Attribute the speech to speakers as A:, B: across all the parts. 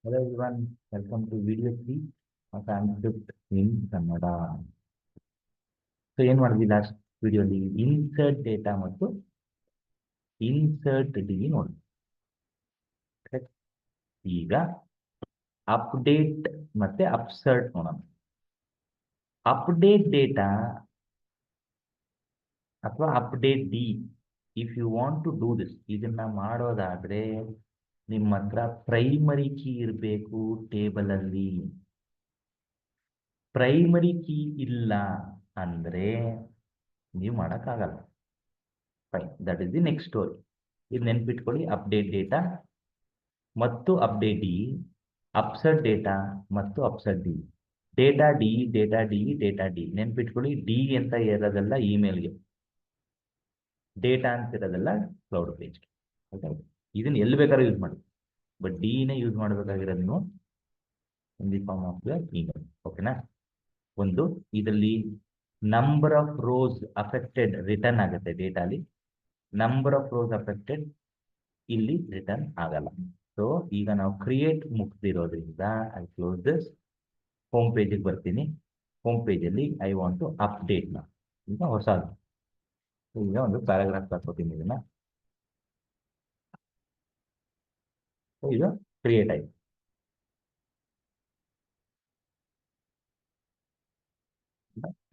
A: Hello everyone, welcome to video 3 of Transcript in Kannada. So, ಏನು ಮಾಡಿದ್ವಿ last ವಿಡಿಯೋಲಿ insert data ಮತ್ತು insert D ನೋಡಿ. ಈಗ ಅಪ್ಡೇಟ್ ಮತ್ತೆ ಅಪ್ಸರ್ಟ್ ನೋಡೋಣ. ಅಪ್ಡೇಟ್ ಡೇಟಾ ಅಥವಾ update D, if you want to do this, ಇದನ್ನ ಮಾಡೋದಾದ್ರೆ ನಿಮ್ಮ ಹತ್ರ ಪ್ರೈಮರಿ ಕೀ ಇರಬೇಕು ಟೇಬಲ್ ಅಲ್ಲಿ. ಪ್ರೈಮರಿ ಕೀ ಇಲ್ಲ ಅಂದ್ರೆ ನೀವು ಮಾಡೋಕ್ಕಾಗಲ್ಲ. Fine, that is the next story. ಇದು ನೆನ್ಪಿಟ್ಕೊಳ್ಳಿ. ಅಪ್ಡೇಟ್ ಡೇಟಾ ಮತ್ತು ಅಪ್ಡೇಟ್ ಡಿ, ಅಪ್ಸರ್ಟ್ ಡೇಟಾ ಮತ್ತು upsert D, data D, data D, data D. ನೆನ್ಪಿಟ್ಕೊಳ್ಳಿ, ಡಿ ಅಂತ ಇರೋದೆಲ್ಲ ಇಮೇಲ್ಗೆ, ಡೇಟಾ ಅಂತ ಇರೋದೆಲ್ಲ ಕ್ಲೌಡ್ ಪೇಜ್ಗೆ. ಇದನ್ನ ಎಲ್ಲಿ ಬೇಕಾದ್ರೂ ಯೂಸ್ ಮಾಡಿ, ಬಟ್ ಡಿನೇ ಯೂಸ್ ಮಾಡಬೇಕಾಗಿರೋದು ನೀವು in the form of the email. ಓಕೆನಾ? ಒಂದು, ಇದರಲ್ಲಿ number of rows affected return ಆಗುತ್ತೆ ಡೇಟಾಲಿ. ನಂಬರ್ ಆಫ್ ರೋಸ್ ಅಫೆಕ್ಟೆಡ್ ಇಲ್ಲಿ ರಿಟರ್ನ್ ಆಗಲ್ಲ. ಸೊ ಈಗ ನಾವು ಕ್ರಿಯೇಟ್ ಮುಗ್ದಿರೋದ್ರಿಂದ ಐ ಕ್ಲೋಸ್ ದಿಸ್. ಹೋಮ್ ಪೇಜಿಗೆ ಬರ್ತೀನಿ. ಹೋಮ್ ಪೇಜಲ್ಲಿ ಐ ವಾಂಟ್ ಟು ಅಪ್ಡೇಟ್ ನಾ. ಈಗ ಹೊಸದು, ಈಗ ಒಂದು ಪ್ಯಾರಾಗ್ರಾಫ್ ಹಾಕೋತೀನಿ. ಇದನ್ನ ಇದು ಕ್ರಿಯೇಟ್ ಆಯ್ತು.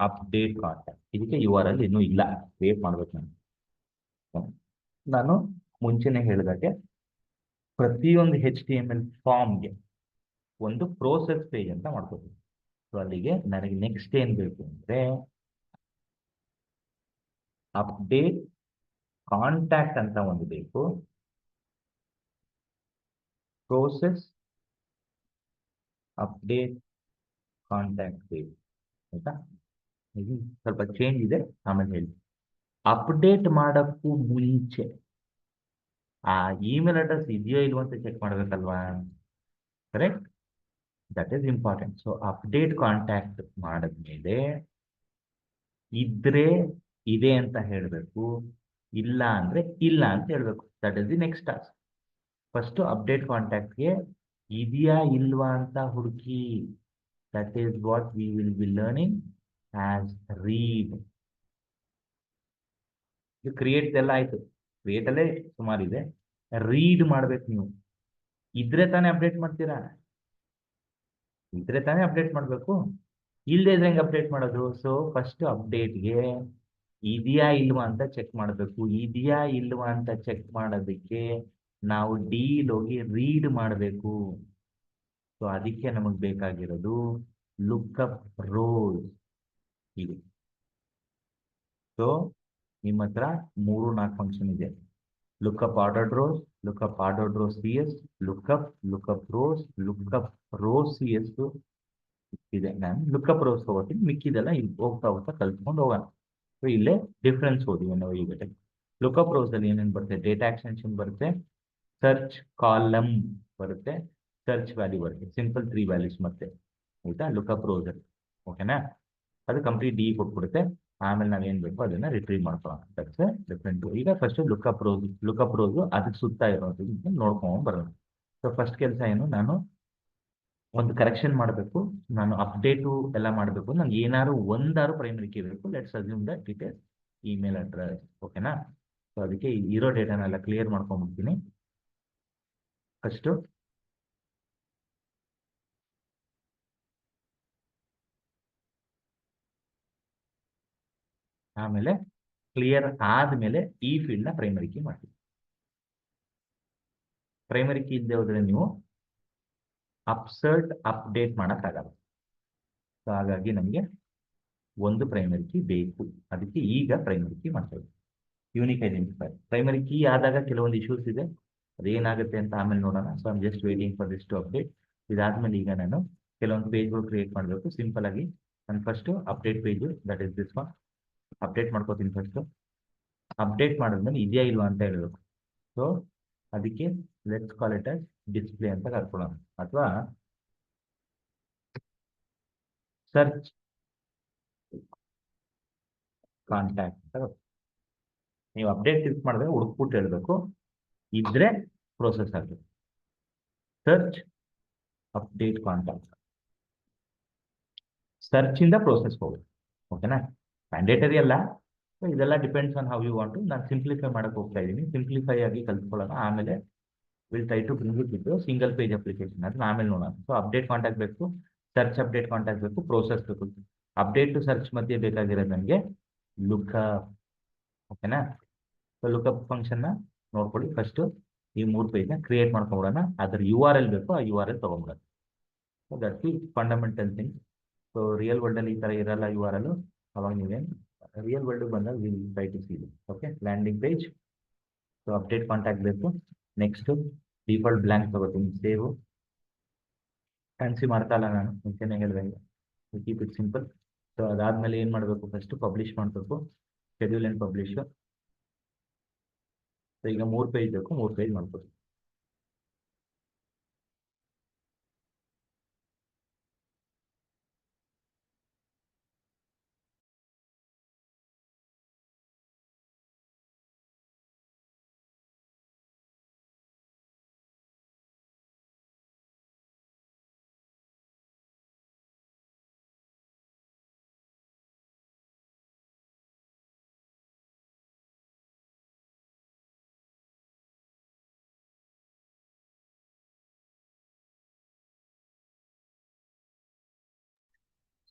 A: ಅಪ್ಡೇಟ್ ಕಾಂಟ್ಯಾಕ್ಟ್, ಇದಕ್ಕೆ ಯು ಆರ್ ಎಲ್ ಇನ್ನೂ ಇಲ್ಲ, ವೇಟ್ ಮಾಡ್ಬೇಕು ನಾನು ಮುಂಚೆನೆ ಹೇಳಿದಾಗೆ ಪ್ರತಿಯೊಂದು HTML ಫಾರ್ಮ್ಗೆ ಒಂದು ಪ್ರೋಸೆಸ್ ಪೇಜ್ ಅಂತ ಮಾಡ್ಕೋತೀನಿ. ಸೊ ಅಲ್ಲಿಗೆ ನನಗೆ ನೆಕ್ಸ್ಟ್ ಏನ್ ಬೇಕು ಅಂದ್ರೆ ಅಪ್ಡೇಟ್ ಕಾಂಟ್ಯಾಕ್ಟ್ ಅಂತ ಒಂದು ಬೇಕು, ಪ್ರೋಸೆಸ್ ಅಪ್ಡೇಟ್ ಕಾಂಟ್ಯಾಕ್ಟ್ ಬೇಕು. ಆಯ್ತಾ? ಇದು ಸ್ವಲ್ಪ ಚೇಂಜ್ ಇದೆ, ಆಮೇಲೆ ಹೇಳಿ. ಅಪ್ಡೇಟ್ ಮಾಡೋಕ್ಕೂ ಮುಂಚೆ ಆ ಇಮೇಲ್ ಅಡ್ರೆಸ್ ಇದೆಯೋ ಇಲ್ವೋ ಅಂತ ಚೆಕ್ ಮಾಡ್ಬೇಕಲ್ವಾ? Correct, that is important. So update contact ಮಾಡಿದ್ಮೇಲೆ ಇದ್ರೆ ಇದೆ ಅಂತ ಹೇಳಬೇಕು, ಇಲ್ಲ ಅಂದ್ರೆ ಇಲ್ಲ ಅಂತ ಹೇಳ್ಬೇಕು. That is the next task. First update ಕಾಂಟ್ಯಾಕ್ಟ್ಗೆ ಇದೆಯಾ ಇಲ್ವಾ ಅಂತ ಹುಡುಕಿ. That is what we will be learning as read. ಇದು ಕ್ರಿಯೇಟ್ ಎಲ್ಲ ಆಯ್ತು, ಕ್ರಿಯೇಟ್ ಅಲ್ಲೇ ಸುಮಾರು ಇದೆ. ರೀಡ್ ಮಾಡ್ಬೇಕು ನೀವು. ಇದ್ರೆ ತಾನೇ ಅಪ್ಡೇಟ್ ಮಾಡ್ತೀರಾ, ಇದ್ರೆ ತಾನೇ ಅಪ್ಡೇಟ್ ಮಾಡಬೇಕು. ಇಲ್ಲದೆ ಇದ್ರೆ ಹೆಂಗೆ ಅಪ್ಡೇಟ್ ಮಾಡೋದು? ಸೊ ಫಸ್ಟ್ ಅಪ್ಡೇಟ್ಗೆ ಇದೆಯಾ ಇಲ್ವಾ ಅಂತ ಚೆಕ್ ಮಾಡಬೇಕು. ಇದೆಯಾ ಇಲ್ವಾ ಅಂತ ಚೆಕ್ ಮಾಡೋದಕ್ಕೆ ನಾವು ಡಿಲ್ ಹೋಗಿ ರೀಡ್ ಮಾಡಬೇಕು. ಸೊ ಅದಕ್ಕೆ ನಮಗೆ ಬೇಕಾಗಿರೋದು ಲುಕ್ಅಪ್ ರೋಸ್ ಇದೆ. ಸೊ ನಿಮ್ಮ ಹತ್ರ 3-4 ಫಂಕ್ಷನ್ ಇದೆ. Lookup ordered rose, lookup ordered rose CS, lookup rose, lookup rose CS ಇದೆ. ನಾನು ಲುಕ್ಅಪ್ ರೋಸ್ ತಗೋತೀನಿ, ಮಿಕ್ಕಿದೆಲ್ಲ ಇಲ್ಲಿ ಹೋಗ್ತಾ ಹೋಗ್ತಾ ಕಲ್ತ್ಕೊಂಡು ಹೋಗೋಣ. ಸೊ ಇಲ್ಲೇ ಡಿಫ್ರೆನ್ಸ್ ಓದಿ. ನಾವು ಈಗ ಲುಕ್ಅಪ್ ರೋಸ್ ಅಲ್ಲಿ ಏನೇನು ಬರುತ್ತೆ? ಡೇಟಾ ಎಕ್ಸ್ಟೆನ್ಷನ್ ಬರುತ್ತೆ, ಸರ್ಚ್ ಕಾಲಮ್ ಬರುತ್ತೆ, ಸರ್ಚ್ ವ್ಯಾಲ್ಯೂ ಬರುತ್ತೆ. ಸಿಂಪಲ್ 3 ವ್ಯಾಲ್ಯೂಸ್ ಮತ್ತೆ. ಆಯ್ತಾ? ಲುಕ್ಅಪ್ ರೋಸ್ ಅಲ್ಲಿ. ಓಕೆನಾ? ಅದು ಕಂಪ್ಲೀಟ್ ಡಿ ಕೊಟ್ಬಿಡುತ್ತೆ. ಆಮೇಲೆ ನಾವೇನ್ ಬೇಕು ಅದನ್ನ ರಿಟ್ರೀವ್ ಮಾಡ್ಕೊಳ್ಳೋಣ. That's different. ಈಗ ಫಸ್ಟ್ ಲುಕ್ಅಪ್ ರೋಸ್ ಅದಕ್ಕೆ ಸುತ್ತ ಇರೋದು ನೋಡ್ಕೊಂಡು ಬರೋಣ. ಸೊ ಫಸ್ಟ್ ಕೆಲಸ ಏನು? ನಾನು ಒಂದು ಕರೆಕ್ಷನ್ ಮಾಡಬೇಕು. ನಾನು ಅಪ್ಡೇಟು ಎಲ್ಲ ಮಾಡಬೇಕು. ನಂಗೆ ಏನಾದ್ರು ಒಂದಾರು ಪ್ರೈಮರಿ ಕೀ ಬೇಕು. Let's assume that it is email address. ಓಕೆನಾ? ಸೊ ಅದಕ್ಕೆ ಇರೋ ಡೇಟಾನೆಲ್ಲ ಕ್ಲಿಯರ್ ಮಾಡ್ಕೊಂಡ್ಬಿಡ್ತೀನಿ ಫಸ್ಟು. ಆಮೇಲೆ ಕ್ಲಿಯರ್ ಆದ್ಮೇಲೆ ಈ ಫೀಲ್ಡ್ ನ ಪ್ರೈಮರಿ ಕೀ ಮಾಡ್ತೀವಿ. ಪ್ರೈಮರಿ ಕೀ ಇಲ್ಲದೆ ಹೋದ್ರೆ ನೀವು ಅಪ್ಸರ್ಟ್ ಅಪ್ಡೇಟ್ ಮಾಡೋಕ್ಕಾಗಲ್ಲ. ಸೊ ಹಾಗಾಗಿ ನಮಗೆ ಒಂದು ಪ್ರೈಮರಿ ಕೀ ಬೇಕು. ಅದಕ್ಕೆ ಈಗ ಪ್ರೈಮರಿ ಕೀ ಮಾಡ್ತೇವೆ. ಯೂನಿಕ್ ಐಡೆಂಟಿಫೈರ್ ಪ್ರೈಮರಿ ಕೀ ಆದಾಗ ಕೆಲವೊಂದು ಇಶ್ಯೂಸ್ ಇದೆ, ಅದೇನಾಗುತ್ತೆ ಅಂತ ಆಮೇಲೆ ನೋಡೋಣ. So I'm just waiting for this to update. ಇದಾದ್ಮೇಲೆ ಈಗ ನಾನು ಕೆಲವೊಂದು ಪೇಜ್ಗಳು ಕ್ರಿಯೇಟ್ ಮಾಡಬೇಕು. ಸಿಂಪಲ್ ಆಗಿ ನಾನು first update page, that is this one, update ಮಾಡ್ಕೋತೀನಿ ಫಸ್ಟ್. ಅಪ್ಡೇಟ್ ಮಾಡಿದ್ಮೇಲೆ ಇದೆಯಾ ಇಲ್ವಾ ಅಂತ ಹೇಳಬೇಕು. ಸೊ ಅದಕ್ಕೆ let's call it as display ಅಂತ ಕರ್ಕೊಳ್ಳೋಣ, ಅಥವಾ ಸರ್ಚ್ ಕಾಂಟ್ಯಾಕ್ಟ್ ಅಂತ. ನೀವು ಅಪ್ಡೇಟ್ ಕ್ಲಿಕ್ ಮಾಡಿದ್ರೆ ಹುಡುಕ್ಬಿಟ್ಟು ಹೇಳಬೇಕು, ಇದ್ರೆ ಪ್ರೋಸೆಸ್ ಆಗಬೇಕು. Search update contact. ಸರ್ಚ್ ಇಂದ ಪ್ರೋಸೆಸ್ ಹೋಗಿ. ಓಕೆನಾ? ಮ್ಯಾಂಡೇಟರಿ ಅಲ್ಲ. ಸೊ ಇದೆಲ್ಲ depends on how you want. ನಾನು ಸಿಂಪ್ಲಿಫೈ ಮಾಡಕ್ಕೆ ಹೋಗ್ತಾ ಇದ್ದೀನಿ. ಸಿಂಪ್ಲಿಫೈ ಆಗಿ ಕಲ್ತ್ಕೊಳ್ಳೋಣ. ಆಮೇಲೆ will try to bring it ಬಿಟ್ಟು ಸಿಂಗಲ್ ಪೇಜ್ ಅಪ್ಲಿಕೇಶನ್ ಅದನ್ನ ಆಮೇಲೆ ನೋಡೋಣ. ಸೊ ಅಪ್ಡೇಟ್ ಕಾಂಟ್ಯಾಕ್ಟ್ ಬೇಕು, ಸರ್ಚ್ ಅಪ್ಡೇಟ್ ಕಾಂಟ್ಯಾಕ್ಟ್ ಬೇಕು, ಪ್ರೋಸೆಸ್ ಬೇಕು. ಅಪ್ಡೇಟ್ ಟು ಸರ್ಚ್ ಮಧ್ಯೆ ಬೇಕಾಗಿರೋದು ನನಗೆ ಲುಕ್ಅಪ್. ಓಕೆನಾ? ಸೊ ಲುಕ್ಅಪ್ ಫಂಕ್ಷನ್ನ ನೋಡ್ಕೊಳ್ಳಿ. ಫಸ್ಟು ಈ 3 ಪೇಜ್ನ ಕ್ರಿಯೇಟ್ ಮಾಡ್ಕೊಂಬಿಡೋಣ. ಅದ್ರ URL ಬೇಕು, ಆ URL ತೊಗೊಂಬಿಡೋಣ. So that's the fundamental thing. So real ವರ್ಲ್ಡಲ್ಲಿ ಈ ಥರ ಇರಲ್ಲ URL. ಅವಾಗ ನೀವೇನು ರಿಯಲ್ ವರ್ಲ್ಡ್ ಬಂದಾಗ will try to see. Okay, landing page. So update contact ಬೇಕು. ನೆಕ್ಸ್ಟು ಡಿಫಾಲ್ಟ್ ಬ್ಲ್ಯಾಂಕ್ ತಗೋತೀನಿ. ಸೇವು. ಫ್ಯಾನ್ಸಿ ಮಾಡ್ತಾ ಇಲ್ಲ ನಾನು, ಮುಂಚೆನೇ ಹೇಳಿದಂಗೆ. Keep it simple. ಸೊ ಅದಾದಮೇಲೆ ಏನು ಮಾಡಬೇಕು? ಫಸ್ಟು ಪಬ್ಲಿಷ್ ಮಾಡಬೇಕು. Schedule and publish. ಸೊ ಈಗ 3 ಪೇಜ್ ಬೇಕು, 3 ಪೇಜ್ ಮಾಡ್ಬೋದು.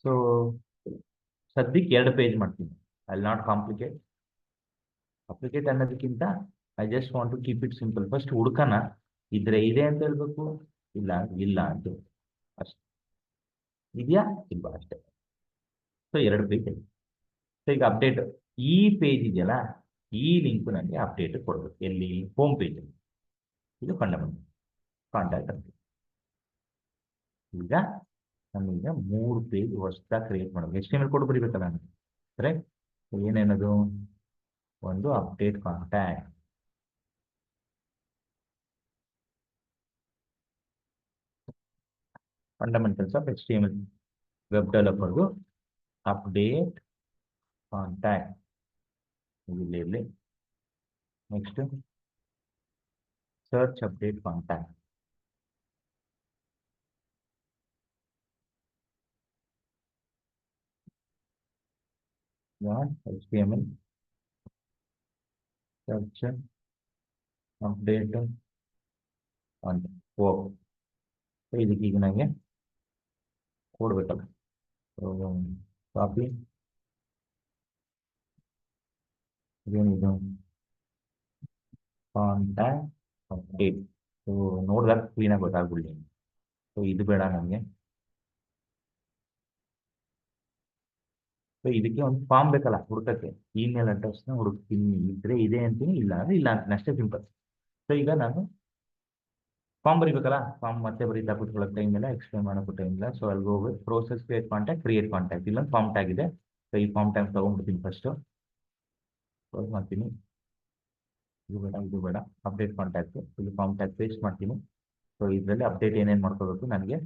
A: ಸೊ ಸದ್ಯಕ್ಕೆ 2 ಪೇಜ್ ಮಾಡ್ತೀನಿ. I will not complicate. ಅಪ್ಲಿಕೇಟ್ ಅನ್ನೋದಕ್ಕಿಂತ I just want to keep it simple. First ಹುಡ್ಕನ ಇದ್ರೆ ಇದೆ ಅಂತ ಹೇಳ್ಬೇಕು, ಇಲ್ಲ ಇಲ್ಲ ಅಂತ ಅಷ್ಟೇ. ಇದೆಯಾ ಇಲ್ವಾ ಅಷ್ಟೇ. So 2 page. ಸೊ ಈಗ ಅಪ್ಡೇಟ್ ಈ ಪೇಜ್ ಇದೆಯಲ್ಲ, ಈ ಲಿಂಕ್ ನನಗೆ ಅಪ್ಡೇಟ್ ಕೊಡಬೇಕು. ಎಲ್ಲಿ? Home page. ಇದು ಫಂಡಮೆಂಟಲ್ ಕಾಂಟ್ಯಾಕ್ಟ್ ಅಂತ. ಈಗ ನಮಗೆ 3 ಪೇಜ್ ಹೊಸದಾಗಿ ಕ್ರಿಯೇಟ್ ಮಾಡಬೇಕು. HTML ಕೋಡ್ ಬರೀಬೇಕಲ್ಲ ನಾನು. ಸರಿ, ಏನೇನದು? ಒಂದು update contact, fundamentals of HTML web ಡೆವಲಪರ್ದು ಅಪ್ಡೇಟ್ ಕಾಂಟ್ಯಾಕ್ಟ್ ಇಲ್ಲಿ. Next search update contact. HTML search update ಅಂತ ಹೋಗಿ. ಇದಕ್ಕೆ ಈಗ ನನಗೆ ಕೊಡ್ಬೇಕಲ್ಲ. ಕಾಪಿ ಏನಿದು? Contact update. ಸೊ ನೋಡಿದಾಗ ಕ್ಲೀನಾಗಿ ಗೊತ್ತಾಗ್ಬಿಡ್ಲಿ. ಸೊ ಇದು ಬೇಡ ನನಗೆ. ಸೊ ಇದಕ್ಕೆ ಒಂದು ಫಾರ್ಮ್ ಬೇಕಲ್ಲ ಹುಡುಕಕ್ಕೆ. ಇಮೇಲ್ ಅಡ್ರೆಸ್ನ ಹುಡುಕ್ತೀನಿ. ಇದ್ರೆ ಇದೆ ಅಂತೀನಿ, ಇಲ್ಲ ಅಂದ್ರೆ ಇಲ್ಲ ಅಂತೀನಿ. ಅಷ್ಟೇ ಸಿಂಪಲ್. ಸೊ ಈಗ ನಾನು ಫಾರ್ಮ್ ಬರೀಬೇಕಲ್ಲ. ಫಾರ್ಮ್ ಮತ್ತೆ ಬರೀತಾ ಕೂತ್ಕೊಳ್ಳೋಕೆ ಟೈಮ್ ಇಲ್ಲ, ಎಕ್ಸ್ಪ್ಲೇನ್ ಮಾಡೋಕ್ಕೂ ಟೈಮ್ ಇಲ್ಲ. ಸೊ ಅಲ್ಲಿ ಹೋಗಿ ಪ್ರೋಸೆಸ್ ಕ್ರಿಯೇಟ್ ಕಾಂಟ್ಯಾಕ್ಟ್ ಇಲ್ಲೊಂದು ಫಾರ್ಮ್ ಟ್ಯಾಗ್ ಇದೆ. ಸೊ ಈ ಫಾರ್ಮ್ ಟ್ಯಾಗ್ ತೊಗೊಂಡ್ಬಿಡ್ತೀನಿ. ಫಸ್ಟು ಕ್ಲೋಸ್ ಮಾಡ್ತೀನಿ. ಇದು ಬೇಡ. ಅಪ್ಡೇಟ್ ಕಾಂಟ್ಯಾಕ್ಟ್ ಇಲ್ಲಿ ಫಾರ್ಮ್ ಟ್ಯಾಗ್ ಪೇಸ್ಟ್ ಮಾಡ್ತೀನಿ. ಸೊ ಇದರಲ್ಲಿ ಅಪ್ಡೇಟ್ ಏನೇನು ಮಾಡ್ಕೋಬೇಕು? ನನಗೆ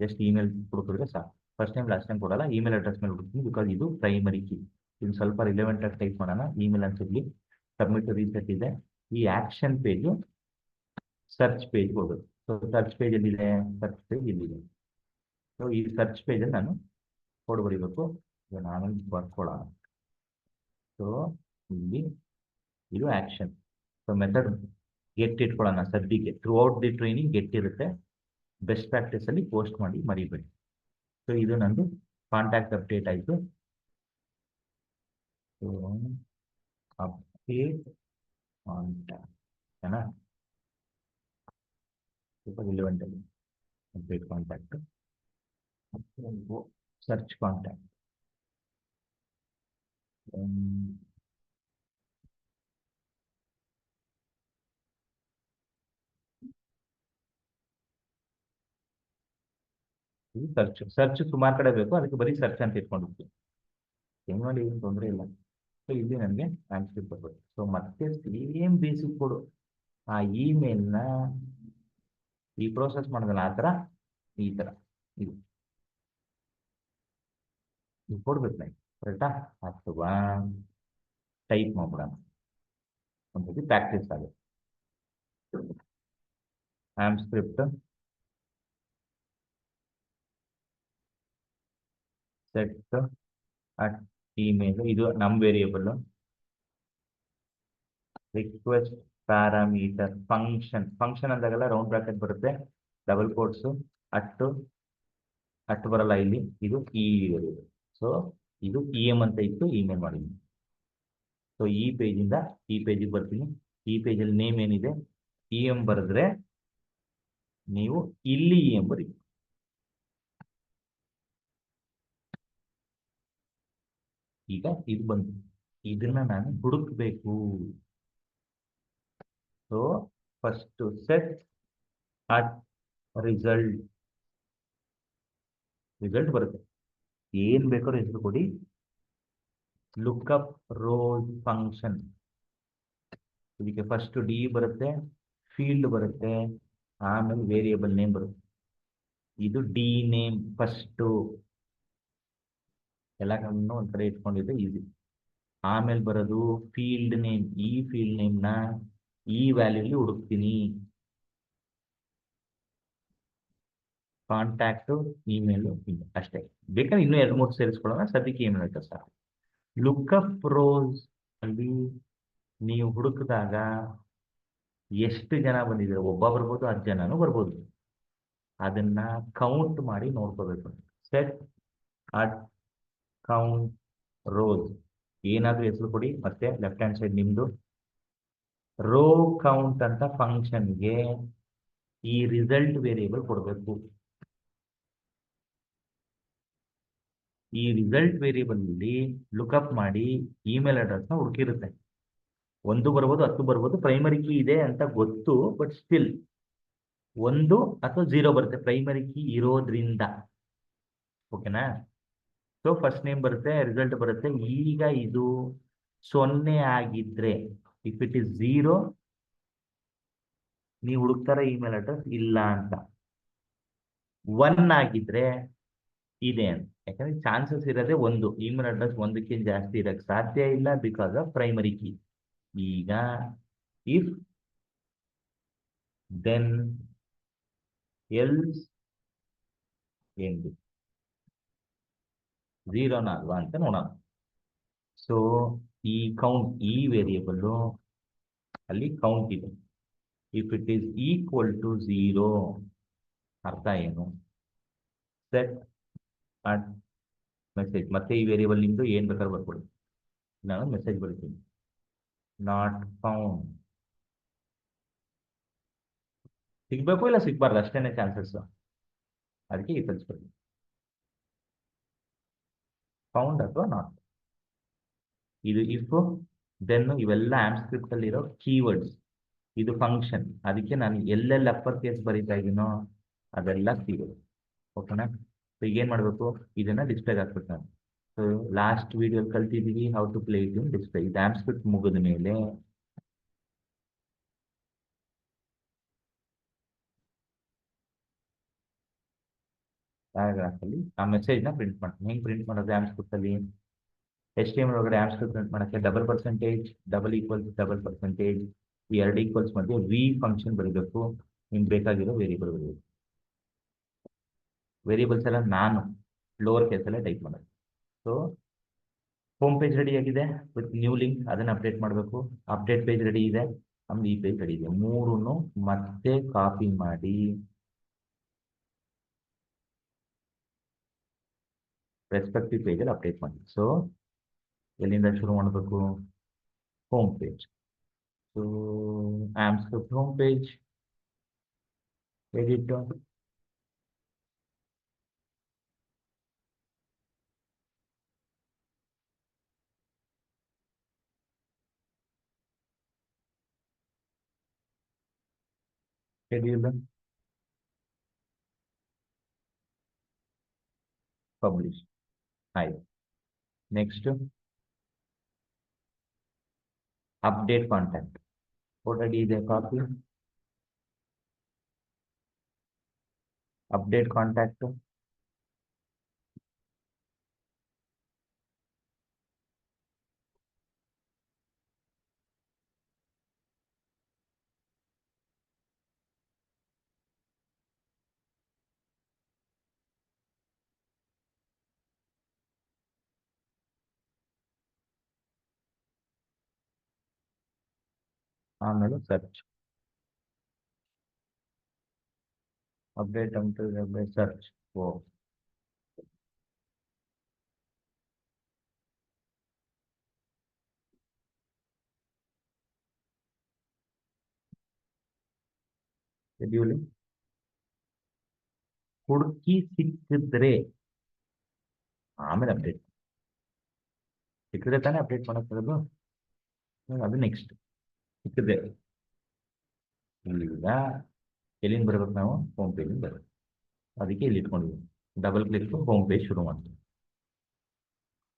A: ಜಸ್ಟ್ ಇಮೇಲ್ ಹುಡುಕಿದ್ರೆ ಸಾಕು. ಫಸ್ಟ್ ಟೈಮ್ ಲಾಸ್ಟ್ ಟೈಮ್ ಕೊಡಲ್ಲ, ಇಮೇಲ್ ಅಡ್ರೆಸ್ ಮೇಲೆ ಹುಡುಕ್ತೀನಿ. ಬಿಕಾಸ್ ಇದು ಪ್ರೈಮರಿ ಕೀ. ಇನ್ನು ಸ್ವಲ್ಪ ರಿಲೆವೆಂಟ್ ಆಗಿ ಟೈಪ್ ಮಾಡೋಣ. ಇಮೇಲ್ ಅನ್ಸಿರ್ಲಿ. ಸಬ್ಮಿಟ್ ರೀಸೆಟ್ ಇದೆ. ಈ ಆಕ್ಷನ್ ಪೇಜು ಸರ್ಚ್ ಪೇಜ್ ಹೋಗೋದು. ಸೊ ಸರ್ಚ್ ಪೇಜ್ ಎಲ್ಲಿದೆ? ಸರ್ಚ್ ಪೇಜ್ ಇಲ್ಲಿದೆ. ಸೊ ಈ ಸರ್ಚ್ ಪೇಜಲ್ಲಿ ನಾನು ಕೋಡ್ ಬರೀಬೇಕು. ನಾನು ಬರ್ಕೊಳ್ಳೋಣ. ಸೊ ಇಲ್ಲಿ ಇದು ಆಕ್ಷನ್. ಸೊ ಮೆಥಡ್ ಗೆಟ್ ಇಟ್ಕೊಳ್ಳೋಣ ಸದ್ಯಕ್ಕೆ. Through out the training get ಇರುತ್ತೆ. ಬೆಸ್ಟ್ ಪ್ರಾಕ್ಟೀಸಲ್ಲಿ ಪೋಸ್ಟ್ ಮಾಡಿ ಮರಿಬೇಡಿ. ಸೊ ಇದು ನಂದು ಕಾಂಟ್ಯಾಕ್ಟ್ ಅಪ್ಡೇಟ್ ಆಯಿತು. ಸೊ ಅಪ್ಡೇಟ್ ಕಾಂಟ್ಯಾಕ್ಟ್ ಓಕೆನಾ? ಸ್ವಲ್ಪ ರಿಲೆವೆಂಟ್ ಆಗಿ update contact. Search contact. Search ಸುಮಾರು ಕಡೆ ಬೇಕು, ಅದಕ್ಕೆ ಬರೀ ಸರ್ಚ್ ಅಂತ ಇಟ್ಕೊಂಡಿರ್ತೀವಿ. ಹೆಂಗ್ ಮಾಡಿ ಏನು ತೊಂದರೆ ಇಲ್ಲ. ಸೊ ಇಲ್ಲಿ ನನಗೆ ಟ್ರಾನ್ಸ್ಕ್ರಿಪ್ಟ್ ಬರ್ಬೋದು. ಸೊ ಮತ್ತೆ ಸೇಮ್ ಬೇಸಿಕ್ ಕೊಡು. ಆ ಇಮೇಲ್ನ ಈ ಪ್ರೋಸೆಸ್ ಮಾಡೋದಲ್ಲ, ಆ ಥರ ಈ ಥರ ಇದು ಕೊಡ್ಬೇಕು ನಾನು. ಕರೆಕ್ಟಾ? ಅಥವಾ ಟೈಪ್ ಮಾಡ್ಬಿಡೋಣ. ಒಂದ್ಸತಿ ಪ್ರಾಕ್ಟೀಸ್ ಆಗುತ್ತೆ. AMPscript set at email, ಇದು ನಮ್ ವೇರಿಯೇಬಲ್. ರಿಕ್ವೆಸ್ಟ್ ಪ್ಯಾರಾಮೀಟರ್ ಫಂಕ್ಷನ್ ಅಂದಾಗೆಲ್ಲ ರೌಂಡ್ ಬ್ರಾಕೆಟ್ ಬರುತ್ತೆ, ಡಬಲ್ ಕೋಟ್ಸು, ಅಟ್ಟು ಅಟ್ಟು ಬರಲ್ಲ ಇಲ್ಲಿ, ಇದು ವೇರಿಯೇಬಲ್. ಸೊ ಇದು ಎಂ ಅಂತ ಇತ್ತು, ಇಮೇಲ್ ಮಾಡಿದ್ದೀನಿ. ಸೊ ಈ ಪೇಜಿಂದ ಈ ಪೇಜಿಗೆ ಬರ್ತೀನಿ. ಈ ಪೇಜಲ್ಲಿ ನೇಮ್ ಏನಿದೆ ಎಂ ಬರೆದ್ರೆ ನೀವು ಇಲ್ಲಿ ಎಂ ಬರೀ. ಈಗ ಇದು ಬಂತು, ಇದನ್ನ ನಾನು ಹುಡುಕ್ಬೇಕು. So first set at result ಬರುತ್ತೆ. ಏನ್ ಬೇಕಾದ್ರೂ ಹೆಸರು ಕೊಡಿ. ಲುಕ್ಅಪ್ ರೋಸ್ ಫಂಕ್ಷನ್, ಇದಕ್ಕೆ ಫಸ್ಟ್ ಡಿ ಬರುತ್ತೆ, ಫೀಲ್ಡ್ ಬರುತ್ತೆ, ಆಮೇಲೆ ವೇರಿಯೇಬಲ್ ನೇಮ್ ಬರುತ್ತೆ. ಇದು ಡಿ ನೇಮ್ ಫಸ್ಟು, ಎಲ್ಲ ಒಂದ್ ಕಡೆ ಇಟ್ಕೊಂಡಿದ್ರೆ ಈಸಿ. ಆಮೇಲೆ ಬರೋದು ಫೀಲ್ಡ್ ನೇಮ್. ಈ ಫೀಲ್ಡ್ ನೇಮ್ನ ಈ ವ್ಯಾಲ್ಯೂಲಿ ಹುಡುಕ್ತೀನಿ. ಕಾಂಟ್ಯಾಕ್ಟು, ಇಮೇಲು, ಅಷ್ಟೇ. ಬೇಕಾದ್ರೆ ಇನ್ನೂ 2-3 ಸೇರಿಸ್ಕೊಳ್ಳೋಣ, ಸದ್ಯಕ್ಕೆ ಇಮೇಲ್ ಅಡ್ರೆಸ್ ಸಾಕು. ಲುಕ್ಅಪ್ ರೋಸ್ ಅಲ್ಲಿ ನೀವು ಹುಡುಕಿದಾಗ ಎಷ್ಟು ಜನ ಬಂದಿದ್ದಾರೆ, ಒಬ್ಬ ಬರ್ಬೋದು, 10 ಜನನೂ ಬರ್ಬೋದು. ಅದನ್ನ ಕೌಂಟ್ ಮಾಡಿ ನೋಡ್ಕೋಬೇಕು. ಸೆಟ್ ಅಟ್ ಕೌಂಟ್ ರೋಸ್, ಏನಾದ್ರೂ ಹೆಸರು ಕೊಡಿ, ಮತ್ತೆ ಲೆಫ್ಟ್ ಹ್ಯಾಂಡ್ ಸೈಡ್ ನಿಮ್ದು ರೋ ಕೌಂಟ್ ಅಂತ ಫಂಕ್ಷನ್ಗೆ ಈ ರಿಸಲ್ಟ್ ವೇರಿಯೇಬಲ್ ಕೊಡಬೇಕು. ಈ ರಿಸಲ್ಟ್ ವೇರಿಯೇಬಲ್ ಅಲ್ಲಿ ಲುಕ್ಅಪ್ ಮಾಡಿ ಇಮೇಲ್ ಅಡ್ರೆಸ್ನ ಹುಡುಕಿರುತ್ತೆ. 1 ಬರ್ಬೋದು, 10 ಬರ್ಬೋದು, ಪ್ರೈಮರಿ ಕೀ ಇದೆ ಅಂತ ಗೊತ್ತು, ಬಟ್ ಸ್ಟಿಲ್ 1 ಅಥವಾ 0 ಬರುತ್ತೆ ಪ್ರೈಮರಿ ಕೀ ಇರೋದ್ರಿಂದ. ಓಕೆನಾ? ಸೊ ಫಸ್ಟ್ ನೇಮ್ ಬರುತ್ತೆ, ರಿಸಲ್ಟ್ ಬರುತ್ತೆ. ಈಗ ಇದು 0 ಆಗಿದ್ರೆ, ಇಫ್ ಇಟ್ ಇಸ್ 0, ನೀವು ಹುಡುಕ್ತಾರ ಇಮೇಲ್ ಅಡ್ರೆಸ್ ಇಲ್ಲ ಅಂತ. 1 ಆಗಿದ್ರೆ ಇದೆ ಅಂತ. ಯಾಕಂದ್ರೆ ಚಾನ್ಸಸ್ ಇರೋದೇ 1, ಇಮೇಲ್ ಅಡ್ರೆಸ್ 1ಕ್ಕಿಂತ ಜಾಸ್ತಿ ಇರಕ್ಕೆ ಸಾಧ್ಯ ಇಲ್ಲ, ಬಿಕಾಸ್ ಆಫ್ ಪ್ರೈಮರಿ ಕೀ. ಈಗ ಇಫ್ ದೆನ್ ಎಲ್ಸ್ ಏನು 0ನ ಅಲ್ವಾ ಅಂತ ನೋಡೋಣ. ಸೊ ಈ ಕೌಂಟ್, ಈ ವೇರಿಯೇಬಲ್ ಅಲ್ಲಿ ಕೌಂಟ್ ಇದೆ. If it is equal to 0, ಅರ್ಥ ಏನು? ಸೆಟ್ ಅಟ್ ಮೆಸೇಜ್, ಮತ್ತೆ ಈ ವೇರಿಯೇಬಲ್ ನಿಮ್ದು ಏನ್ ಬೇಕಾದ್ರೂ ಬರ್ಕೊಡಿ. ನಾನು ಮೆಸೇಜ್ ಬರ್ತೀನಿ, ನಾಟ್ ಫೌಂಡ್. ಸಿಗ್ಬೇಕು ಇಲ್ಲ ಸಿಗ್ಬಾರ್ದು ಅಷ್ಟೇನೆ ಚಾನ್ಸಸ್, ಅದಕ್ಕೆ ಈ ಕಲಿಸ್ಬೇಕು, ಫೌಂಡ್ ಅಥವಾ ನಾಟ್. ಇದು ಇಫ್ ದೆನ್ ಇವೆಲ್ಲ ಸ್ಕ್ರಿಪ್ಟ್ ಅಲ್ಲಿರೋ ಕೀವರ್ಡ್ಸ್. ಇದು ಫಂಕ್ಷನ್, ಅದಕ್ಕೆ ನಾನು ಎಲ್ಲೆಲ್ಲ ಅಪ್ಪರ್ ಕೇಸ್ ಬರೀತಾ ಇದೀನೋ ಅದೆಲ್ಲ ಕೀವರ್ಡ್. ಓಕೆನಾ? ಸೊ ಈಗ ಏನ್ ಮಾಡ್ಬೇಕು, ಇದನ್ನ ಡಿಸ್ಪ್ಲೇಗೆ ಹಾಕ್ಬೇಕು ನಾನು. ಸೊ ಲಾಸ್ಟ್ ವಿಡಿಯೋ ಕಲ್ತಿದ್ದೀವಿ how to play it in display. ಇದು ಸ್ಕ್ರಿಪ್ಟ್ ಮುಗಿದ ಮೇಲೆ ಪ್ಯಾರಾಗ್ರಾಫ್ ಅಲ್ಲಿ ಆ ಮೆಸೇಜ್ನ ಪ್ರಿಂಟ್ ಮಾಡ್ತೀನಿ. ಹೆಂಗೆ ಪ್ರಿಂಟ್ ಮಾಡೋದು ಸ್ಕ್ರಿಪ್ಟ್ ಅಲ್ಲಿ? HTML ಒಳಗಡೆ ಸ್ಕ್ರಿಪ್ಟ್ ಪ್ರಿಂಟ್ ಮಾಡೋಕ್ಕೆ $%, ಡಬಲ್ ಈಕ್ವಲ್ಸ್ ಡಬಲ್ ಪರ್ಸೆಂಟೇಜ್, ಈ 2 ಈಕ್ವಲ್ಸ್ ಮಧ್ಯೆ ವಿ ಫಂಕ್ಷನ್ ಬರೀಬೇಕು. ನಿಮ್ಗೆ ಬೇಕಾಗಿರೋ ವೇರಿಯೇಬಲ್ ಬರೀಬೇಕು. ವೇರಿಯೇಬಲ್ಸ್ ಎಲ್ಲ ನಾನು ಲೋವರ್ ಕೇಸಲ್ಲೇ ಟೈಪ್ ಮಾಡೋದು. ಸೊ ಹೋಮ್ ಪೇಜ್ ರೆಡಿ ಆಗಿದೆ ವಿತ್ ನ್ಯೂ ಲಿಂಕ್, ಅದನ್ನು ಅಪ್ಡೇಟ್ ಮಾಡಬೇಕು. ಅಪ್ಡೇಟ್ ಪೇಜ್ ರೆಡಿ ಇದೆ, ಆಮೇಲೆ ಈ ಪೇಜ್ ರೆಡಿ ಇದೆ. ಮೂರನ್ನು ಮತ್ತೆ ಕಾಪಿ ಮಾಡಿ ರೆಸ್ಪೆಕ್ಟಿವ್ ಪೇಜಲ್ಲಿ ಅಪ್ಡೇಟ್ ಮಾಡಿ. ಸೊ ಎಲ್ಲಿಂದ ಶುರು ಮಾಡಬೇಕು? Home page. So script home page, edit, schedule, publish. ಆಯ್ತು. ನೆಕ್ಸ್ಟ್ ಅಪ್ಡೇಟ್ ಕಾಂಟ್ಯಾಕ್ಟ್ ಆಲ್ರೆಡಿ ಇದೆ, ಕಾಪಿ. ಅಪ್ಡೇಟ್ ಕಾಂಟ್ಯಾಕ್ಟ್, ಆಮೇಲೆ ಸರ್ಚ್, ಅಪ್ಡೇಟ್ ಅಪ್ಡೇಟ್ ಸರ್ಚ್. ಓ, ಶೆಡ್ಯೂಲಿಂಗ್ ಹುಡುಕಿ ಸಿಕ್ಕಿದ್ರೆ ಆಮೇಲೆ ಅಪ್ಡೇಟ್ ಸಿಕ್ಕಿದ್ರೆ ತಾನೇ ಅಪ್ಡೇಟ್ ಮಾಡೋಕ್ಕಾಗೋದು. ಅದು ನೆಕ್ಸ್ಟ್ ಸಿಕ್ಕಿದ್ರೆ ಈಗ ಎಲ್ಲಿಂದ ಬರ್ಬೇಕು ನಾವು, ಹೋಮ್ ಪೇಜಿಂದ ಬರ್ಬೇಕು. ಅದಕ್ಕೆ ಇಲ್ಲಿ ಇಟ್ಕೊಂಡಿದ್ದೀವಿ, ಡಬಲ್ ಕ್ಲಿಕ್ ಹೋಮ್ ಪೇಜ್ ಶುರು ಮಾಡ್ತೀವಿ.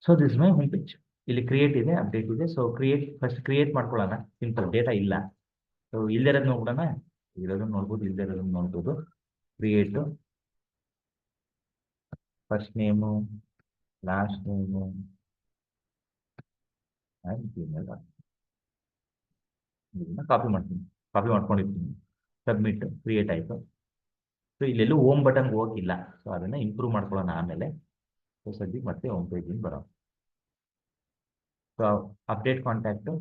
A: So this my home page. ಇಲ್ಲಿ ಕ್ರಿಯೇಟ್ ಇದೆ, ಅಪ್ಡೇಟ್ ಇದೆ. ಸೊ ಫಸ್ಟ್ ಕ್ರಿಯೇಟ್ ಮಾಡ್ಕೊಳ್ಳೋಣ. ಸಿಂಪಲ್, ಡೇಟಾ ಇಲ್ಲ. ಸೊ ಇಲ್ದಿರೋದು ನೋಡ್ಬಿಡೋಣ. ಇರೋದನ್ನ ನೋಡ್ಬೋದು, ಇಲ್ದಿರೋದನ್ನ ನೋಡ್ಬೋದು. Create, first name, last name, copy ಮಾಡ್ತೀನಿ, ಕಾಪಿ ಮಾಡ್ಕೊಂಡಿರ್ತೀನಿ. ಸಬ್ಮಿಟ್, ಕ್ರಿಯೇಟ್ ಆಯಿತು. ಸೊ ಇಲ್ಲೆಲ್ಲೂ ಹೋಮ್ ಬಟನ್ಗೆ ಹೋಗಿಲ್ಲ. ಸೊ ಅದನ್ನು ಇಂಪ್ರೂವ್ ಮಾಡ್ಕೊಳ್ಳೋಣ ಆಮೇಲೆ. ಸೊ ಸದ್ಯಕ್ಕೆ ಮತ್ತೆ ಹೋಮ್ ಪೇಜಿಂದ ಬರೋಣ. So update contact,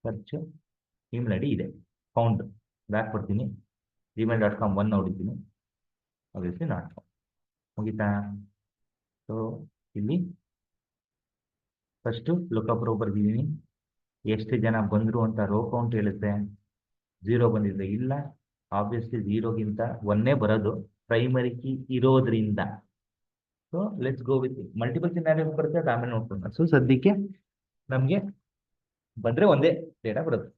A: search, email I D ಇದೆ, ಫೌಂಡ್, ಬ್ಯಾಕ್ ಕೊಡ್ತೀನಿ. gmail.com 1 ನೋಡಿದ್ದೀನಿ, obviously not found. ಮುಗಿತಾ? ಸೊ ಇಲ್ಲಿ ಫಸ್ಟು ಲುಕಪ್ ರೋ ಬರ್ದಿದ್ದೀನಿ. ಎಷ್ಟು ಜನ ಬಂದರು ಅಂತ ರೋ ಕೌಂಟ್ ಹೇಳುತ್ತೆ. 0 ಬಂದಿದೆ, ಇಲ್ಲ, ಆಬ್ವಿಯಸ್ಲಿ 0ಗಿಂತ 1 ಬರೋದು, ಪ್ರೈಮರಿ ಕೀ ಇರೋದ್ರಿಂದ. So let's go with multiple scenario ಬರುತ್ತೆ, ಅದು ಆಮೇಲೆ ನೋಡ್ಕೊಂಡು. ಸೊ ಸದ್ಯಕ್ಕೆ ನಮಗೆ ಬಂದರೆ ಒಂದೇ ಡೇಟಾ ಬರುತ್ತೆ.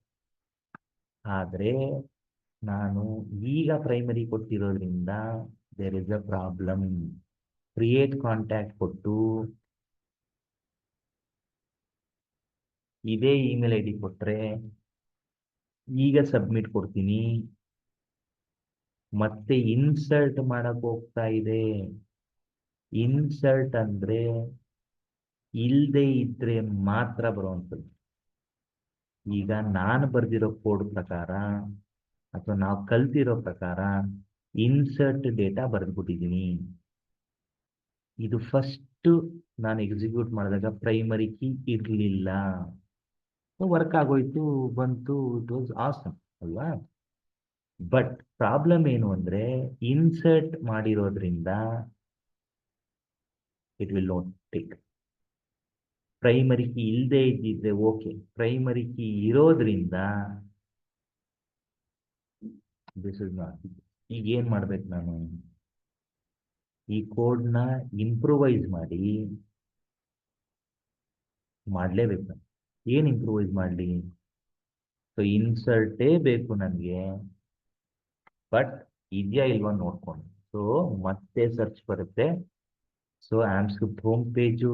A: ಆದರೆ ನಾನು ಈಗ ಪ್ರೈಮರಿ ಕೊಟ್ಟಿರೋದ್ರಿಂದ there is a problem. Create contact ಕೊಟ್ಟು ಇದೇ ಇಮೇಲ್ ಐ ಡಿ ಕೊಟ್ಟರೆ ಈಗ ಸಬ್ಮಿಟ್ ಕೊಡ್ತೀನಿ, ಮತ್ತೆ ಇನ್ಸರ್ಟ್ ಮಾಡಕ್ ಹೋಗ್ತಾ ಇದೆ. ಇನ್ಸರ್ಟ್ ಅಂದ್ರೆ ಇಲ್ಲದೆ ಇದ್ರೆ ಮಾತ್ರ ಬರುವಂಥದ್ದು. ಈಗ ನಾನು ಬರ್ದಿರೋ ಕೋಡ್ ಪ್ರಕಾರ ಅಥವಾ ನಾವು ಕಲ್ತಿರೋ ಪ್ರಕಾರ ಇನ್ಸರ್ಟ್ ಡೇಟಾ ಬರೆದ್ಬಿಟ್ಟಿದ್ದೀನಿ. ಇದು ಫಸ್ಟ್ ನಾನು ಎಕ್ಸಿಕ್ಯೂಟ್ ಮಾಡಿದಾಗ ಪ್ರೈಮರಿ ಕೀ ಇರಲಿಲ್ಲ. ವರ್ಕ್ ಆಗೋಯ್ತು, ಬಂತು, ಇಟ್ ವಾಸ್ ಆಸಮ್ ಅಲ್ವಾ. ಬಟ್ ಪ್ರಾಬ್ಲಮ್ ಏನು ಅಂದ್ರೆ ಇನ್ಸರ್ಟ್ ಮಾಡಿರೋದ್ರಿಂದ it will not take. Primary key ಇಲ್ಲದೆ ಇದ್ದಿದ್ರೆ ಓಕೆ, ಪ್ರೈಮರಿ ಕೀ ಇರೋದ್ರಿಂದ ದಿಸ್ ಇಸ್ ನಾಟ್. ಈಗ ಏನ್ ಮಾಡ್ಬೇಕು ನಾನು, ಈ ಕೋಡ್ನ ಇಂಪ್ರೂವೈಸ್ ಮಾಡಲೇಬೇಕು. ಏನು ಇಂಪ್ರೂವೈಸ್ ಮಾಡಲಿ? ಸೊ ಇನ್ಸರ್ಟೇ ಬೇಕು ನನಗೆ, ಬಟ್ ಇದೆಯಾ ಇಲ್ವಾ ನೋಡ್ಕೊಂಡು. ಸೊ ಮತ್ತೆ ಸರ್ಚ್ ಬರುತ್ತೆ. So AMPscript home page,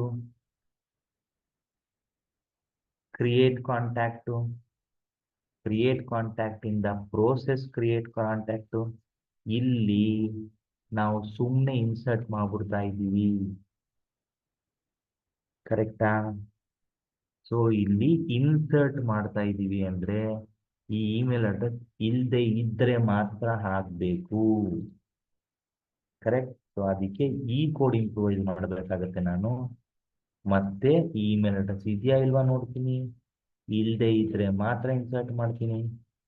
A: create contact, create contact ಇಂದ ಪ್ರೋಸೆಸ್ ಕ್ರಿಯೇಟ್ ಕಾಂಟ್ಯಾಕ್ಟು. ಇಲ್ಲಿ ನಾವು ಸುಮ್ಮನೆ ಇನ್ಸರ್ಟ್ ಮಾಡ್ಬಿಡ್ತಾ ಇದ್ದೀವಿ, ಕರೆಕ್ಟಾ? ಸೊ ಇಲ್ಲಿ ಇನ್ಸರ್ಟ್ ಮಾಡ್ತಾ ಇದ್ದೀವಿ ಅಂದ್ರೆ ಈ ಇಮೇಲ್ ಅಡ್ರೆಸ್ ಇಲ್ಲದೆ ಇದ್ರೆ ಮಾತ್ರ ಹಾಕಬೇಕು, ಕರೆಕ್ಟ್? ಸೊ ಅದಕ್ಕೆ ಈ ಕೋಡ್ ಇಂಪ್ರೂವೈಸ್ ಮಾಡಬೇಕಾಗತ್ತೆ ನಾನು. ಮತ್ತೆ ಈ ಇಮೇಲ್ ಅಡ್ರೆಸ್ ಇದೆಯಾ ಇಲ್ವಾ ನೋಡ್ತೀನಿ, ಇಲ್ಲದೆ ಇದ್ರೆ ಮಾತ್ರ ಇನ್ಸರ್ಟ್ ಮಾಡ್ತೀನಿ.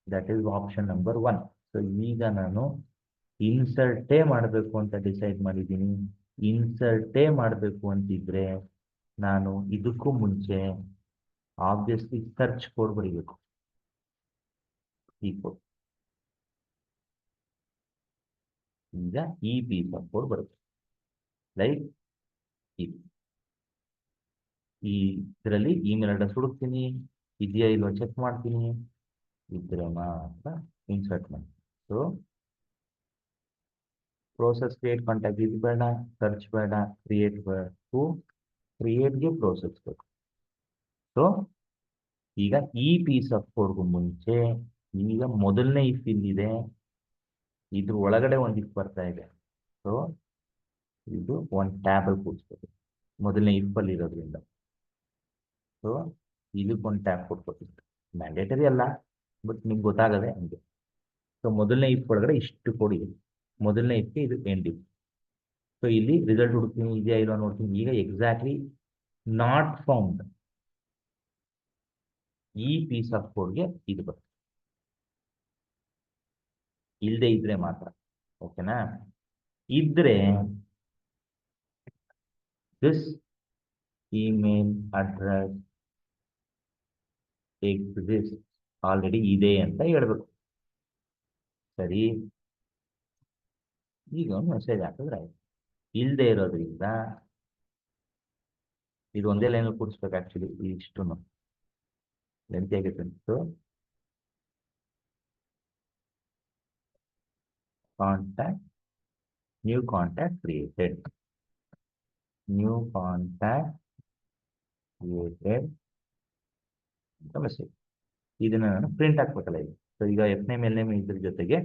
A: That is option number 1. So ಈಗ ನಾನು ಇನ್ಸರ್ಟೇ ಮಾಡಬೇಕು ಅಂತ ಡಿಸೈಡ್ ಮಾಡಿದ್ದೀನಿ. ಇನ್ಸರ್ಟೇ ಮಾಡಬೇಕು ಅಂತಿದ್ರೆ ನಾನು ಇದಕ್ಕೂ ಮುಂಚೆ ಆಬ್ವಿಯಸ್ಲಿ ಸರ್ಚ್ ಕೋಡ್ ಬರೀಬೇಕು. ಈ ಕೋಡ್ ಈಗ ಈ ಪೀಸ್ ಆಫ್ ಕೋಡ್ ಬರುತ್ತೆ, ಲೈಕ್ ಈ ಇದರಲ್ಲಿ ಇಮೇಲ್ ಅಡ್ರೆಸ್ ಹುಡುಕ್ತೀನಿ, ಇದೆಯಾ ಇಲ್ವಾ ಚೆಕ್ ಮಾಡ್ತೀನಿ, ಇದ್ರೆ ಮಾತ್ರ ಇನ್ಸರ್ಟ್ ಮಾಡ್ತೀನಿ. ಸೊ ಪ್ರೋಸೆಸ್ ಕ್ರಿಯೇಟ್ ಕಾಂಟ್ಯಾಕ್ಟ್ ಇದು ಬೇಡ, ಸರ್ಚ್ ಬೇಡ, ಕ್ರಿಯೇಟ್ ಬೇಕು, ಕ್ರಿಯೇಟ್ಗೆ ಪ್ರೋಸೆಸ್ ಬೇಕು. ಸೊ ಈಗ ಈ ಪೀಸ್ ಆಫ್ ಕೋಡ್ಗೂ ಮುಂಚೆ ಈಗ ಮೊದಲನೇ ಇಫ್ ಇಲ್ಲಿದೆ, ಇದ್ರ ಒಳಗಡೆ ಒಂದು ಇಫ್ ಬರ್ತಾ ಇದೆ. ಸೊ ಇದು ಒಂದು ಟ್ಯಾಬಲ್ ಕೂಡಿಸ್ಬೇಕು ಮೊದಲನೇ ಇಫ್ ಅಲ್ಲಿ ಇರೋದ್ರಿಂದ. ಸೊ ಇದಕ್ಕೊಂದು ಟ್ಯಾಬ್ ಕೊಟ್ಕೊತೀವಿ, ಮ್ಯಾಂಡೇಟರಿ ಅಲ್ಲ, ಬಟ್ ನಿಮ್ಗೆ ಗೊತ್ತಾಗದೆ ಹಂಗೆ. ಸೊ ಮೊದಲನೇ ಇಫ್ ಒಳಗಡೆ ಇಷ್ಟು ಕೋಡ್ ಇದೆ, ಮೊದಲನೇ ಇಫ್ಗೆ ಇದು ಎಂಡ್ ಇಫ್. ಸೊ ಇಲ್ಲಿ ರಿಸಲ್ಟ್ ಹುಡುಕ್ತೀನಿ, ಇದೆಯಾ ಇಲ್ವಾ ನೋಡ್ತೀನಿ. ಈಗ ಎಕ್ಸಾಕ್ಟ್ಲಿ ನಾಟ್ ಫೌಂಡ್, ಈ ಪೀಸ್ ಆಫ್ ಕೋಡ್ಗೆ ಇದು ಬರುತ್ತೆ, ಇಲ್ಲದೆ ಇದ್ರೆ ಮಾತ್ರ. ಓಕೆನಾ? ಇದ್ರೆ this email address exist already ಇದೆ ಅಂತ ಹೇಳ್ಬೇಕು. ಸರಿ, ಈಗ ಒಂದು ಮೆಸೇಜ್ ಹಾಕಿದ್ರೆ ಆಯ್ತು. ಇಲ್ಲದೆ ಇರೋದ್ರಿಂದ ಇದು ಒಂದೇ ಲೈನಲ್ಲಿ ಕೂಡಿಸ್ಬೇಕು. ಆಕ್ಚುಲಿ ಇಷ್ಟು ಲೆಂತಿ ಆಗುತ್ತೆ ಅನ್ಸುತ್ತು. Contact, new contact created, new contact created ಅಂತ ಮೆಸೇಜ್. ಇದನ್ನ ನಾನು ಪ್ರಿಂಟ್ ಹಾಕ್ಬೇಕಲ್ಲ ಈಗ. ಸೊ ಈಗ ಎಫ್ ನೇಮ್ ಎಲ್ ನೇಮ್ ಇದ್ರ ಜೊತೆಗೆ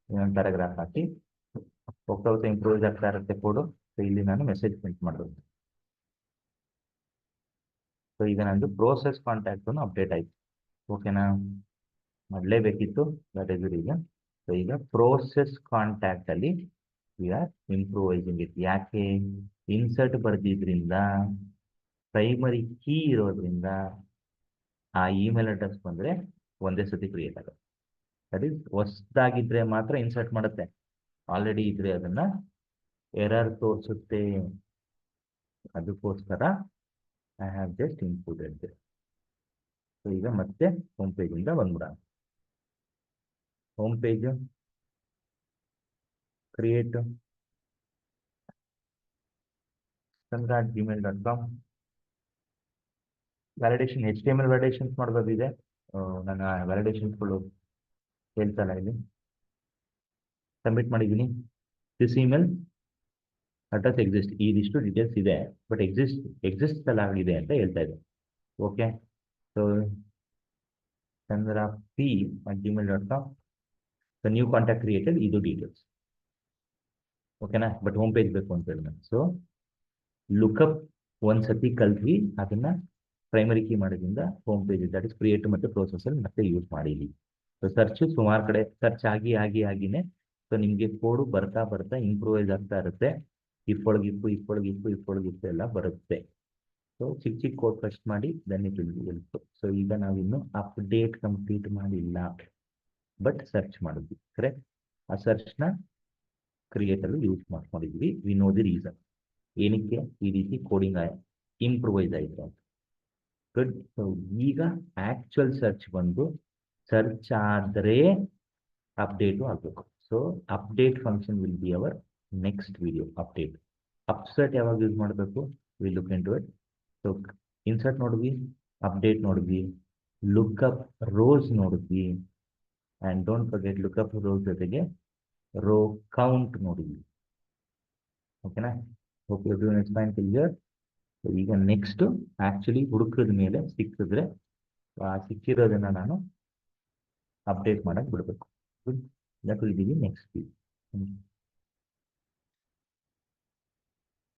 A: ಇನ್ನೊಂದು ಪ್ಯಾರಾಗ್ರಾಫ್ ಹಾಕಿ ಹೋಗ್ತಾ ಹೋಗ್ತಾ ಇಂಪ್ರೂವ್ ಆಗ್ತಾ ಇರುತ್ತೆ ಕೋಡು. ಸೊ ಇಲ್ಲಿ ನಾನು ಮೆಸೇಜ್ ಪ್ರಿಂಟ್ ಮಾಡೋದು. ಸೊ ಈಗ ನಂದು ಪ್ರೋಸೆಸ್ ಕಾಂಟ್ಯಾಕ್ಟ್ ಅಪ್ಡೇಟ್ ಆಯ್ತು. ಓಕೆನಾ? ಮಾಡಲೇಬೇಕಿತ್ತು, ದಟ್ ಇಸ್ ರೀಸನ್. ಸೊ ಈಗ ಪ್ರೋಸೆಸ್ ಕಾಂಟ್ಯಾಕ್ಟ್ ಅಲ್ಲಿ ವಿ ಆರ್ ಇಂಪ್ರೂವೈಸಿಂಗ್ ಇಟ್. ಯಾಕೆ? ಇನ್ಸರ್ಟ್ ಬರ್ದಿದ್ರಿಂದ, ಪ್ರೈಮರಿ ಕೀ ಇರೋದ್ರಿಂದ ಆ ಇಮೇಲ್ ಅಡ್ರೆಸ್ ಬಂದರೆ ಒಂದೇ ಸತಿ ಕ್ರಿಯೇಟ್ ಆಗುತ್ತೆ. ದಟ್ ಈಸ್ ಹೊಸದಾಗಿದ್ರೆ ಮಾತ್ರ ಇನ್ಸರ್ಟ್ ಮಾಡುತ್ತೆ, ಆಲ್ರೆಡಿ ಇದ್ರೆ ಅದನ್ನ ಎರರ್ ತೋರಿಸುತ್ತೆ. ಅದಕ್ಕೋಸ್ಕರ I have just included this. So ಈಗ ಮತ್ತೆ ಹೋಮ್ ಪೇಜಿಂದ ಬಂದ್ಬಿಡ. Home page create chandra@gmail.com. Validation HTML validations ಮಾಡೋದಿದೆ. ನನ್ನ ವ್ಯಾಲಿಡೇಷನ್ಸ್ಗಳು ಹೇಳ್ತಲ್ಲ ಇಲ್ಲಿ ಸಬ್ಮಿಟ್ ಮಾಡಿದ್ದೀನಿ. ದಿಸ್ ಇಮೇಲ್ ಅಡ್ರೆಸ್ ಎಕ್ಸಿಸ್ಟ್, ಇದಿಷ್ಟು ಡೀಟೇಲ್ಸ್ ಇದೆ, ಬಟ್ ಎಕ್ಸಿಸ್ಟ್ ಎಲ್ಲ ಆಗಿದೆ ಅಂತ ಹೇಳ್ತಾ ಇದೆ. Okay, so chandra@gmail.com. So new contact created, ಇದು ಡೀಟೇಲ್ಸ್. ಓಕೆನಾ? ಬಟ್ ಹೋಮ್ ಪೇಜ್ ಬೇಕು ಅಂತ ಹೇಳಿ. ಸೊ ಲುಕಪ್ ಒಂದ್ಸತಿ ಕಲ್ತ್ವಿ, ಅದನ್ನ ಪ್ರೈಮರಿ ಕೀ ಮಾಡೋದ್ರಿಂದ home page that is create ಮತ್ತು ಪ್ರೋಸೆಸರ್ ಮತ್ತೆ ಯೂಸ್ ಮಾಡಿಲಿ. ಸೊ ಸರ್ಚ್ ಸುಮಾರು ಕಡೆ ಸರ್ಚ್ ಆಗಿನೇ ಸೊ ನಿಮಗೆ ಕೋಡು ಬರ್ತಾ ಬರ್ತಾ ಇಂಪ್ರೂವೈಸ್ ಆಗ್ತಾ ಇರುತ್ತೆ. ಇಪ್ಪೊಳಗಿಪ್ಪು ಎಲ್ಲ ಬರುತ್ತೆ. ಸೊ ಚಿಕ್ಕ ಚಿಕ್ಕ ಕೋಡ್ ಫಸ್ಟ್ ಮಾಡಿ then it will be help. So ಈಗ ನಾವಿನ್ನು ಅಪ್ಡೇಟ್ ಕಂಪ್ಲೀಟ್ ಮಾಡಿಲ್ಲ, ಬಟ್ ಸರ್ಚ್ ಮಾಡಿದ್ವಿ. ಕರೆಕ್ಟ್? ಆ ಸರ್ಚ್ನ ಕ್ರಿಯೇಟಲ್ಲಿ ಯೂಸ್ ಮಾಡ್ಕೊಂಡಿದ್ವಿ. ವಿ ನೋ ದಿ ರೀಸನ್, ಏನಕ್ಕೆ ಈ ರೀತಿ ಕೋಡಿಂಗ್ ಇಂಪ್ರೂವೈಸ್ ಆಯಿತು ಅಂತ. ಗುಡ್. ಸೊ ಈಗ ಆಕ್ಚುಯಲ್ ಸರ್ಚ್ ಬಂದು ಸರ್ಚ್ ಆದರೆ ಅಪ್ಡೇಟು ಆಗಬೇಕು. So update function will be our next video. Upsert ಯಾವಾಗ ಯೂಸ್ ಮಾಡಬೇಕು, will look in to it. So insert ನೋಡಿದ್ವಿ, ಅಪ್ಡೇಟ್ ನೋಡಿದ್ವಿ, ಲುಕ್ಅಪ್ ರೋಸ್ ನೋಡಿದ್ವಿ, and don't forget lookup rose ಜೊತೆಗೆ ರೋ ಕೌಂಟ್ ನೋಡಿದ್ವಿ. ಓಕೆನಾ? Hope everyone is fine till here. ಈಗ next actually ಹುಡುಕಿದ ಮೇಲೆ ಸಿಕ್ಕಿದ್ರೆ ಸಿಕ್ಕಿರೋದನ್ನ ನಾನು ಅಪ್ಡೇಟ್ ಮಾಡಕ್ಕೆ ಬಿಡಬೇಕು. That will be the next week.